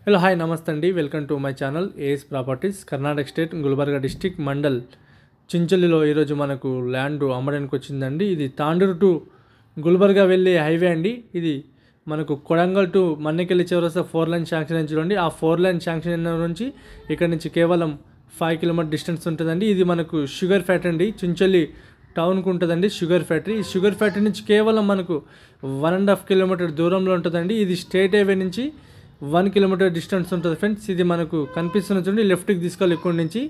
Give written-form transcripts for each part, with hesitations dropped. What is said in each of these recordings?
Hello hi నమస్తే అండి. Welcome to my channel AS properties. Karnataka state Gulbarga district mandal చించలిలో ఈరోజు మనకు ల్యాండ్ అమ్మడానికి వచ్చిందండి. ఇది తాండూరు టు గుల్బర్గా వెళ్ళే హైవే అండి. ఇది మనకు కొడంగల్ టు మన్నెకెళ్ళి చివరస్తా 4 లైన్ శాంక్షన్ అని చూడండి. ఆ 4 లైన్ శాంక్షన్ నుంచి ఇక్కడ నుంచి కేవలం 5 కిలోమీటర్ డిస్టెన్స్ ఉంటుందండి. ఇది మనకు షుగర్ ఫ్యాక్టరీ అండి. చించలి టౌన్కు ఉంటుందండి షుగర్ ఫ్యాక్టరీ. ఈ షుగర్ ఫ్యాక్టరీ నుంచి కేవలం మనకు 1.5 కిలోమీటర్ దూరంలో ఉంటుందండి. ఇది స్టేట్ హైవే నుంచి 1 కిలోమీటర్ డిస్టెన్స్ ఉంటుంది ఫ్రెండ్స్. ఇది మనకు కనిపిస్తున్న చూడండి, లెఫ్ట్కి తీసుకోవాలి ఇక్కడి నుంచి.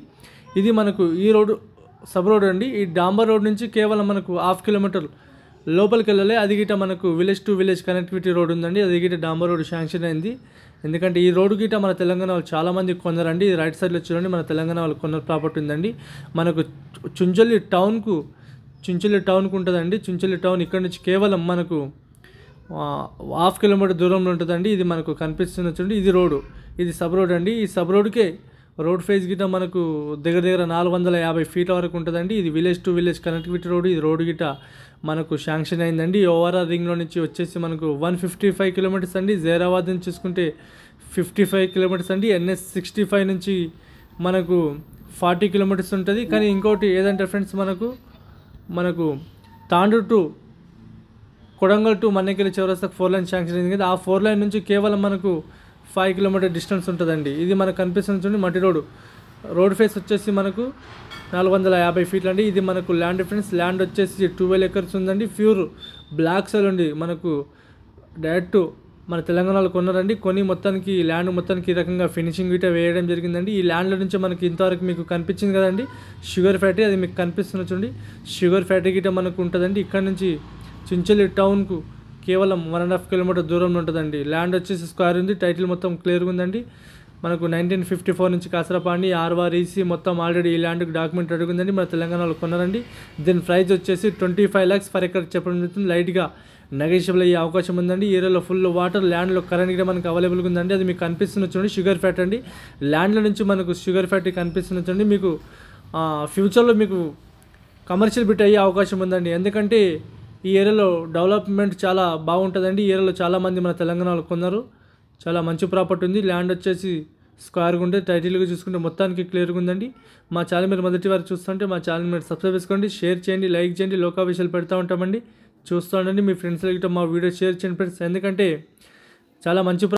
ఇది మనకు ఈ రోడ్డు సబ్ రోడ్ అండి. ఈ డాంబర్ రోడ్ నుంచి కేవలం మనకు 1/2 కిలోమీటర్ లోపలికి వెళ్ళాలి. అది గిట మనకు village to village connectivity road ఉందండి. అది గిట డాంబర్ రోడ్ శాంక్షన్ అయింది. ఎందుకంటే ఈ రోడ్డు గిట మన తెలంగాణ వాళ్ళు చాలామంది కొన్నారండి. ఇది రైట్ సైడ్లో చూడండి, మన తెలంగాణ వాళ్ళు కొన్న ప్రాపర్టీ ఉందండి. మనకు చించలి టౌన్కు ఉంటుందండి. చించలి టౌన్ ఇక్కడ నుంచి కేవలం మనకు 1/2 కిలోమీటర్ దూరంలో ఉంటుందండి. ఇది మనకు కనిపిస్తున్న చూడండి, ఇది రోడ్డు, ఇది సబ్ రోడ్ అండి. ఈ సబ్ రోడ్కే రోడ్ ఫేజ్ గిట మనకు దగ్గర 450 ఫీట్ల వరకు ఉంటుందండి. ఇది village to village connectivity road. ఇది రోడ్డు గిట మనకు శాంక్షన్ అయిందండి. ఓఆర్ఆర్ రింగ్లో నుంచి వచ్చేసి మనకు 155 కిలోమీటర్స్ అండి. జైరాబాద్ నుంచి చూసుకుంటే 55 కిలోమీటర్స్ అండి. NS 65 నుంచి మనకు 40 కిలోమీటర్స్ ఉంటుంది. కానీ ఇంకోటి ఏదంటే ఫ్రెండ్స్, మనకు తాండూరు టు కొడంగల్ టు మన్నెకెళ్ళి చివరస్తా 4 లైన్ శాంక్షన్ అయింది కదా. ఆ 4 లైన్ నుంచి కేవలం మనకు 5 కిలోమీటర్ డిస్టెన్స్ ఉంటుందండి. ఇది మనకు కనిపిస్తుంది చూడండి, మట్టి రోడ్ ఫేస్ వచ్చేసి మనకు 450 ఫీట్లు అండి. ఇది మనకు ల్యాండ్ డిఫరెన్స్. ల్యాండ్ వచ్చేసి 12 ఎకర్స్ ఉందండి. ప్యూర్ బ్లాక్ సైల్ ఉంది. మనకు డైరెక్ట్ మన తెలంగాణలో కొన్నారండి. కొని మొత్తానికి ల్యాండ్ మొత్తానికి ఈ రకంగా ఫినిషింగ్ గిట వేయడం జరిగిందండి. ఈ ల్యాండ్లో నుంచి మనకి ఇంతవరకు మీకు కనిపించింది కదండి షుగర్ ఫ్యాక్టరీ, అది మీకు కనిపిస్తున్న చూడండి. షుగర్ ఫ్యాక్టరీ గిట మనకు ఉంటుందండి. ఇక్కడ నుంచి చించలి టౌన్కు కేవలం 1.5 కిలోమీటర్ దూరంలో ఉంటుందండి. ల్యాండ్ వచ్చేసి స్క్వేర్ ఉంది. టైటిల్ మొత్తం క్లియర్గా ఉందండి. మనకు 1954 నుంచి కాసరపాండి ఆర్వారీసీ మొత్తం ఆల్రెడీ ఈ ల్యాండ్కి డాక్యుమెంట్ అడుగుందండి. మన తెలంగాణలో కొన్నారండి. దీని ప్రైస్ వచ్చేసి 25 lakhs పర్ ఎకర్ చెప్పడం జరుగుతుంది. లైట్గా నెగోషియబుల్ అయ్యే అవకాశం ఉందండి. ఈ ఏరియాలో ఫుల్ వాటర్, ల్యాండ్లో కరెంట్ కూడా మనకు అవైలబుల్గా ఉందండి. అది మీకు కనిపిస్తున్న చూడండి, షుగర్ ఫ్యాక్టరీ అండి. ల్యాండ్లో నుంచి మనకు షుగర్ ఫ్యాక్టరీ కనిపిస్తున్న చూడండి. మీకు ఫ్యూచర్లో మీకు కమర్షియల్ బిట్ అయ్యే అవకాశం ఉందండి. ఎందుకంటే ఈ ఏరియాలో డెవలప్మెంట్ చాలా బాగుంటుందండి. ఈ ఏరియాలో చాలామంది మన తెలంగాణలో కొన్నారు. చాలా మంచి ప్రాపర్టీ ఉంది. ల్యాండ్ వచ్చేసి స్క్వేర్గా ఉంటే, టైటిల్గా చూసుకుంటే మొత్తానికి క్లియర్గా ఉందండి. మా ఛానల్ మీరు మొదటి వారు చూస్తుంటే మా ఛానల్ మీరు సబ్స్క్రైబ్ చేసుకోండి, షేర్ చేయండి, లైక్ చేయండి. లోకా విషయాలు పెడతా ఉంటామండి, చూస్తూ ఉండండి. మీ ఫ్రెండ్స్కి మా వీడియో షేర్ చేయండి ఫ్రెండ్స్. ఎందుకంటే చాలా మంచి